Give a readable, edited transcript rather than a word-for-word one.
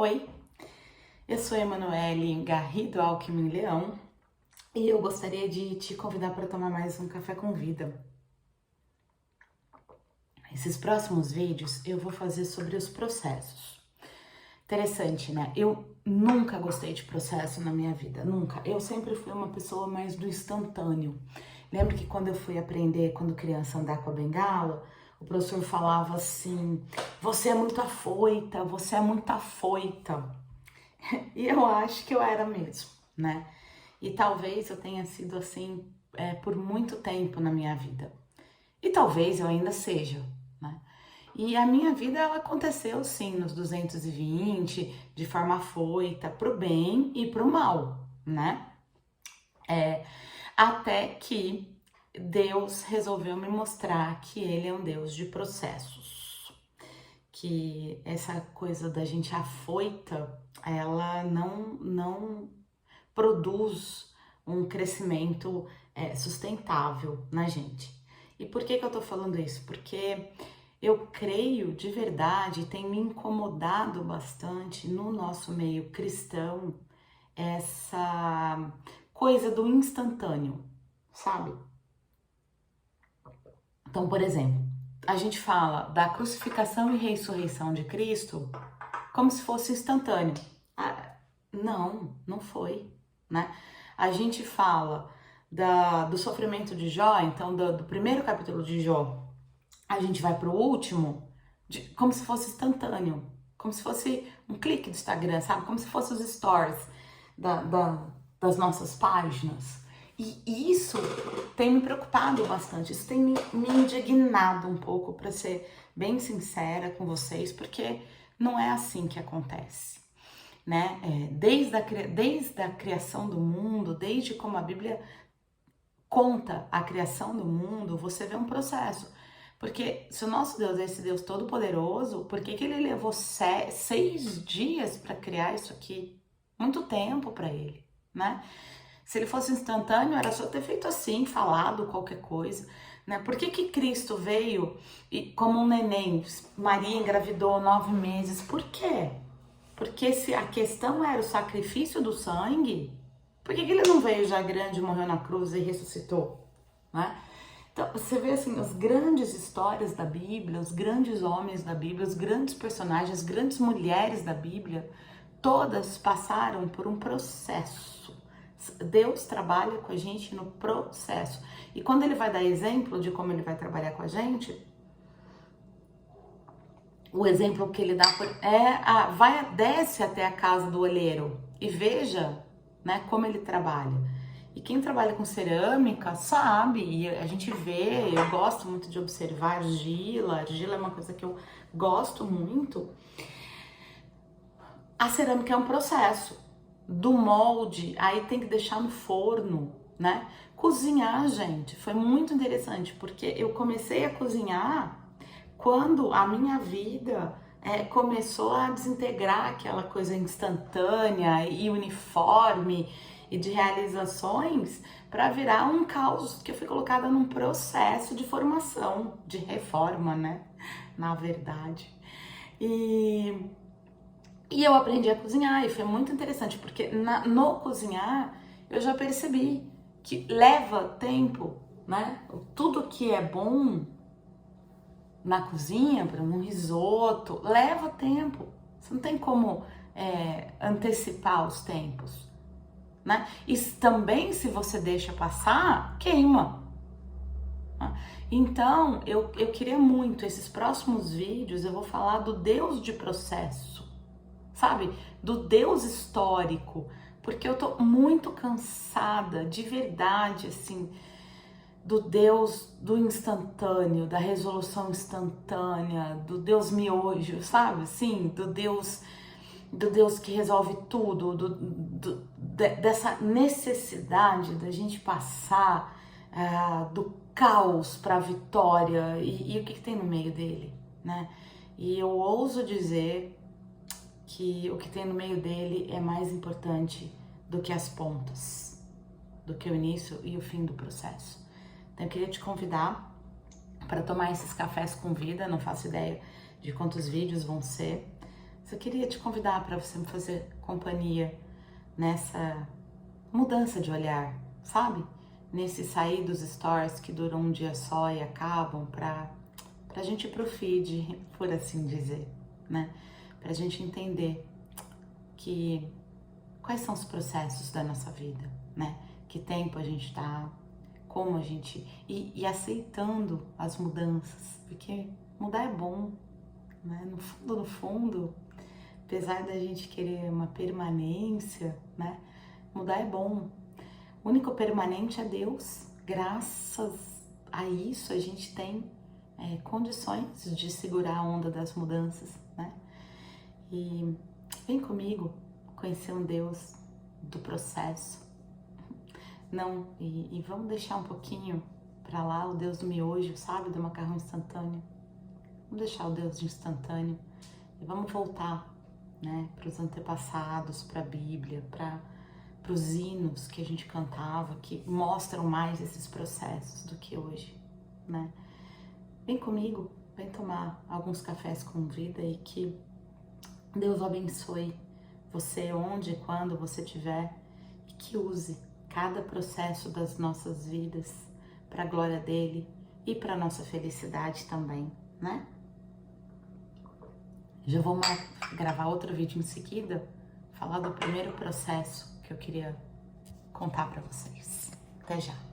Oi, eu sou Emanuele Garrido Alckmin Leão e eu gostaria de te convidar para tomar mais um café com vida. Esses próximos vídeos eu vou fazer sobre os processos. Interessante, né? Eu nunca gostei de processo na minha vida, nunca. Eu sempre fui uma pessoa mais do instantâneo. Lembro que quando eu fui aprender, quando criança, andar com a bengala, o professor falava assim: você é muito afoita, você é muito afoita. E eu acho que eu era mesmo, né? E talvez eu tenha sido assim por muito tempo na minha vida. E talvez eu ainda seja, né? E a minha vida ela aconteceu sim nos 220, de forma afoita, pro bem e pro mal, né? Até que Deus resolveu me mostrar que Ele é um Deus de processos. Que essa coisa da gente afoita, ela não produz um crescimento sustentável na gente. E por que eu tô falando isso? Porque eu creio de verdade, tem me incomodado bastante no nosso meio cristão essa coisa do instantâneo, sabe? Então, por exemplo, a gente fala da crucificação e ressurreição de Cristo como se fosse instantâneo. Não foi, né? A gente fala do sofrimento de Jó, então do primeiro capítulo de Jó, a gente vai pro último, como se fosse instantâneo, como se fosse um clique do Instagram, sabe? Como se fosse os stories das nossas páginas. E isso tem me preocupado bastante, isso tem me indignado um pouco, para ser bem sincera com vocês, porque não é assim que acontece, né? Desde a criação do mundo, desde como a Bíblia conta a criação do mundo, você vê um processo. Porque se o nosso Deus é esse Deus todo-poderoso, por que ele levou 6 dias para criar isso aqui? Muito tempo para ele, né? Se ele fosse instantâneo, era só ter feito assim, falado qualquer coisa, né? Por que Cristo veio e como um neném, Maria engravidou 9 meses? Por quê? Porque se a questão era o sacrifício do sangue, por que ele não veio já grande, morreu na cruz e ressuscitou, né? Então, você vê assim, as grandes histórias da Bíblia, os grandes homens da Bíblia, os grandes personagens, as grandes mulheres da Bíblia, todas passaram por um processo. Deus trabalha com a gente no processo. E quando ele vai dar exemplo de como ele vai trabalhar com a gente, o exemplo que ele dá desce até a casa do olheiro e veja, né, como ele trabalha. E quem trabalha com cerâmica sabe, e a gente vê, eu gosto muito de observar argila. Argila é uma coisa que eu gosto muito. A cerâmica é um processo. Do molde, aí tem que deixar no forno, né? Cozinhar, gente, foi muito interessante, porque eu comecei a cozinhar quando a minha vida começou a desintegrar aquela coisa instantânea e uniforme e de realizações para virar um caos, que eu fui colocada num processo de formação, de reforma, né? Na verdade. E eu aprendi a cozinhar e foi muito interessante, porque no cozinhar eu já percebi que leva tempo, né? Tudo que é bom na cozinha, para um risoto, leva tempo. Você não tem como antecipar os tempos, né? E também, se você deixa passar, queima. Né? Então, eu queria muito, esses próximos vídeos, eu vou falar do Deus de processo, sabe? Do Deus histórico, porque eu tô muito cansada, de verdade, assim, do Deus do instantâneo, da resolução instantânea, do Deus miojo, sabe? Assim, do Deus que resolve tudo, dessa necessidade da gente passar do caos para a vitória e o que tem no meio dele, né? E eu ouso dizer que o que tem no meio dele é mais importante do que as pontas, do que o início e o fim do processo. Então eu queria te convidar para tomar esses cafés com vida, não faço ideia de quantos vídeos vão ser. Só queria te convidar para você me fazer companhia nessa mudança de olhar, sabe? Nesse sair dos stories que duram um dia só e acabam pra gente ir pro feed, por assim dizer, né? Pra gente entender que quais são os processos da nossa vida, né? Que tempo a gente tá, como a gente... E aceitando as mudanças, porque mudar é bom, né? No fundo, apesar da gente querer uma permanência, né? Mudar é bom. O único permanente é Deus. Graças a isso a gente tem condições de segurar a onda das mudanças, né? E vem comigo conhecer um Deus do processo. Não, e vamos deixar um pouquinho para lá o Deus do miojo, sabe? Do macarrão instantâneo. Vamos deixar o Deus de instantâneo e vamos voltar, né? Para os antepassados, para a Bíblia, para os hinos que a gente cantava, que mostram mais esses processos do que hoje, né? Vem comigo, vem tomar alguns cafés com vida e que Deus abençoe você onde e quando você estiver e que use cada processo das nossas vidas para a glória dele e para a nossa felicidade também, né? Já vou gravar outro vídeo em seguida, falar do primeiro processo que eu queria contar para vocês. Até já!